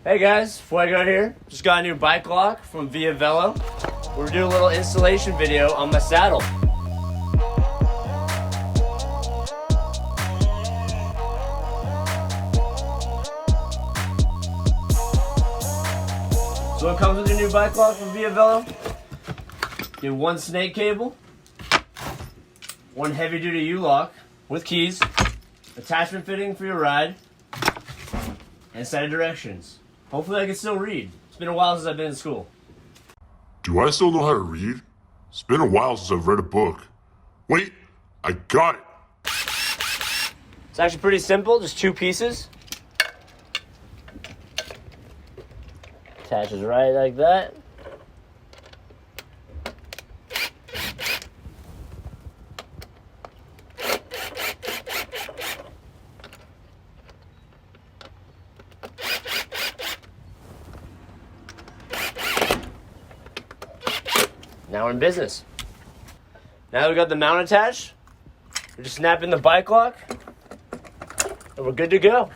Hey guys, phwaygo here. Just got a new bike lock from Via Velo. We're doing a little installation video on my saddle. So what comes with your new bike lock from Via Velo? Get one snake cable, one heavy duty U-lock with keys, attachment fitting for your ride, and a set of directions. Hopefully I can still read. It's been a while since I've been in school. Do I still know how to read? It's been a while since I've read a book. Wait, I got it. It's actually pretty simple, just two pieces. Attaches right like that. Now we're in business. Now we got the mount attached. We're just snapping the bike lock, and we're good to go.